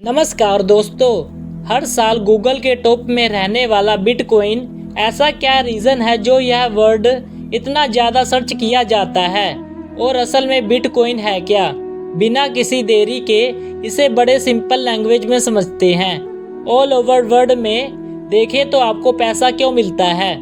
नमस्कार दोस्तों, हर साल गूगल के टॉप में रहने वाला बिटकॉइन, ऐसा क्या रीज़न है जो यह वर्ड इतना ज़्यादा सर्च किया जाता है और असल में बिटकॉइन है क्या? बिना किसी देरी के इसे बड़े सिंपल लैंग्वेज में समझते हैं। ऑल ओवर वर्ल्ड में देखें तो आपको पैसा क्यों मिलता है?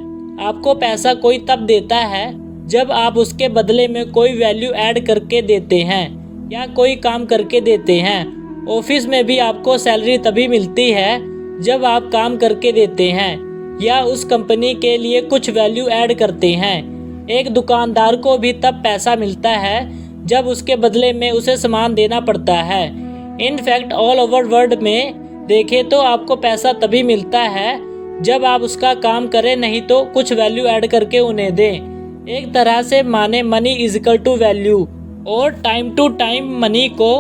आपको पैसा कोई तब देता है जब आप उसके बदले में कोई वैल्यू ऐड करके देते हैं या कोई काम करके देते हैं। ऑफिस में भी आपको सैलरी तभी मिलती है जब आप काम करके देते हैं या उस कंपनी के लिए कुछ वैल्यू ऐड करते हैं। एक दुकानदार को भी तब पैसा मिलता है जब उसके बदले में उसे सामान देना पड़ता है। इनफैक्ट ऑल ओवर वर्ल्ड में देखें तो आपको पैसा तभी मिलता है जब आप उसका काम करें, नहीं तो कुछ वैल्यू ऐड करके उन्हें दें। एक तरह से माने money is equal to value, और टाइम टू टाइम मनी को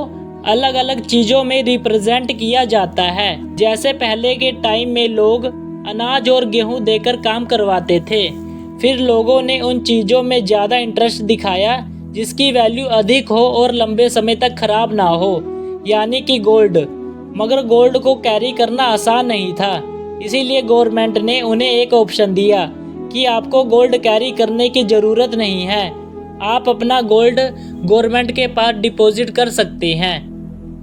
अलग अलग चीज़ों में रिप्रेजेंट किया जाता है। जैसे पहले के टाइम में लोग अनाज और गेहूं देकर काम करवाते थे, फिर लोगों ने उन चीज़ों में ज़्यादा इंटरेस्ट दिखाया जिसकी वैल्यू अधिक हो और लंबे समय तक खराब ना हो, यानी कि गोल्ड। मगर गोल्ड को कैरी करना आसान नहीं था, इसीलिए गवर्नमेंट ने उन्हें एक ऑप्शन दिया कि आपको गोल्ड कैरी करने की ज़रूरत नहीं है, आप अपना गोल्ड गवर्नमेंट के पास डिपॉजिट कर सकते हैं।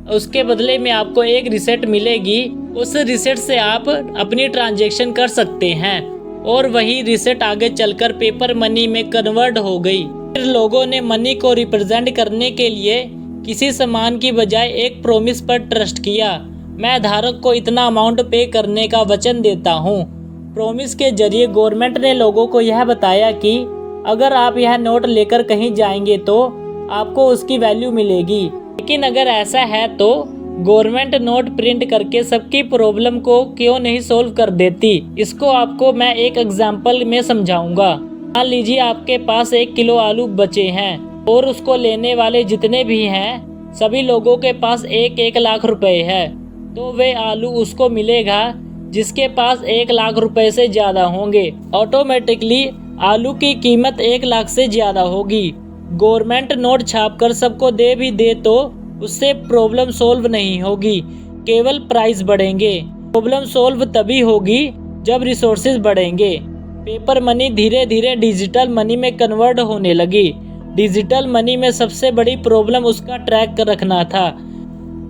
उसके बदले में आपको एक रिसीट मिलेगी, उस रिसीट से आप अपनी ट्रांजैक्शन कर सकते हैं और वही रिसीट आगे चलकर पेपर मनी में कन्वर्ट हो गई। फिर लोगों ने मनी को रिप्रेजेंट करने के लिए किसी सामान की बजाय एक प्रॉमिस पर ट्रस्ट किया। मैं धारक को इतना अमाउंट पे करने का वचन देता हूँ। प्रॉमिस के जरिए गवर्नमेंट ने लोगों को यह बताया कि अगर आप यह नोट लेकर कहीं जाएंगे तो आपको उसकी वैल्यू मिलेगी। लेकिन अगर ऐसा है तो गवर्नमेंट नोट प्रिंट करके सबकी प्रॉब्लम को क्यों नहीं सॉल्व कर देती? इसको आपको मैं एक एग्जांपल में समझाऊंगा। मान लीजिए आपके पास 1 किलो आलू बचे हैं और उसको लेने वाले जितने भी हैं सभी लोगों के पास 1-1 लाख रुपए है, तो वे आलू उसको मिलेगा जिसके पास 1 लाख रुपए से ज़्यादा होंगे। ऑटोमेटिकली आलू की कीमत 1 लाख से ज़्यादा होगी। गवर्नमेंट नोट छापकर सबको दे भी दे तो उससे प्रॉब्लम सॉल्व नहीं होगी, केवल प्राइस बढ़ेंगे। प्रॉब्लम सॉल्व तभी होगी जब रिसोर्सेज बढ़ेंगे। पेपर मनी धीरे धीरे डिजिटल मनी में कन्वर्ट होने लगी। डिजिटल मनी में सबसे बड़ी प्रॉब्लम उसका ट्रैक रखना था।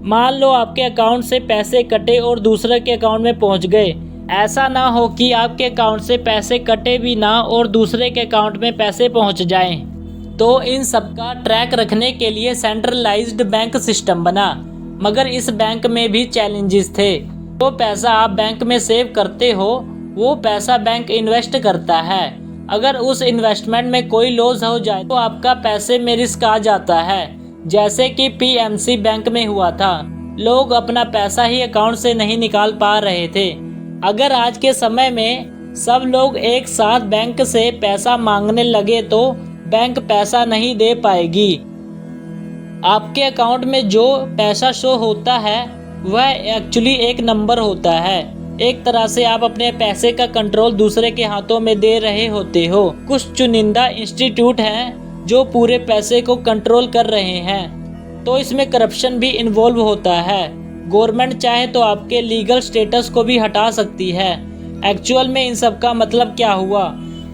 मान लो आपके अकाउंट से पैसे कटे और दूसरे के अकाउंट में पहुंच गए। ऐसा ना हो कि आपके अकाउंट से पैसे कटे भी ना और दूसरे के अकाउंट में पैसे पहुंच जाएं। तो इन सब का ट्रैक रखने के लिए सेंट्रलाइज्ड बैंक सिस्टम बना। मगर इस बैंक में भी चैलेंजेस थे। तो पैसा आप बैंक में सेव करते हो, वो पैसा बैंक इन्वेस्ट करता है। अगर उस इन्वेस्टमेंट में कोई लॉस हो जाए तो आपका पैसे में रिस्क आ जाता है, जैसे कि पीएमसी बैंक में हुआ था। लोग अपना पैसा ही अकाउंट से नहीं निकाल पा रहे थे। अगर आज के समय में सब लोग एक साथ बैंक से पैसा मांगने लगे तो बैंक पैसा नहीं दे पाएगी। आपके अकाउंट में जो पैसा शो होता है वह एक्चुअली एक नंबर होता है। एक तरह से आप अपने पैसे का कंट्रोल दूसरे के हाथों में दे रहे होते हो। कुछ चुनिंदा इंस्टीट्यूट हैं जो पूरे पैसे को कंट्रोल कर रहे हैं, तो इसमें करप्शन भी इन्वॉल्व होता है। गवर्नमेंट चाहे तो आपके लीगल स्टेटस को भी हटा सकती है। एक्चुअल में इन सब का मतलब क्या हुआ?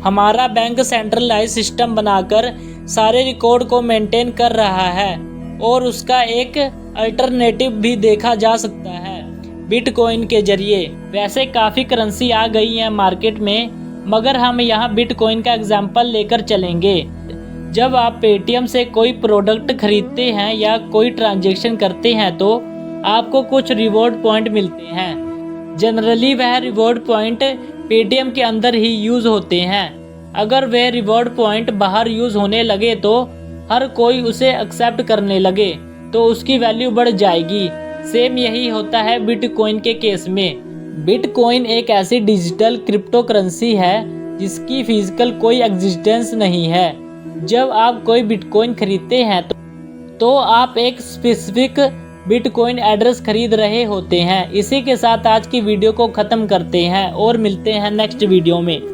हमारा बैंक सेंट्रलाइज सिस्टम बनाकर सारे रिकॉर्ड को मेंटेन कर रहा है और उसका एक अल्टरनेटिव भी देखा जा सकता है बिटकॉइन के जरिए। वैसे काफ़ी करेंसी आ गई है मार्केट में, मगर हम यहाँ बिटकॉइन का एग्जाम्पल लेकर चलेंगे। जब आप पेटीएम से कोई प्रोडक्ट खरीदते हैं या कोई ट्रांजेक्शन करते हैं तो आपको कुछ रिवॉर्ड पॉइंट मिलते हैं। जनरली वह रिवॉर्ड पॉइंट पेटीएम के अंदर ही यूज़ होते हैं। अगर वह रिवॉर्ड पॉइंट बाहर यूज़ होने लगे तो हर कोई उसे एक्सेप्ट करने लगे तो उसकी वैल्यू बढ़ जाएगी। सेम यही होता है बिटकॉइन के केस में। बिटकॉइन एक ऐसी डिजिटल क्रिप्टो करेंसी है जिसकी फिजिकल कोई एग्जिस्टेंस नहीं है। जब आप कोई बिटकॉइन खरीदते हैं तो आप एक स्पेसिफिक बिटकॉइन एड्रेस खरीद रहे होते हैं। इसी के साथ आज की वीडियो को ख़त्म करते हैं और मिलते हैं नेक्स्ट वीडियो में।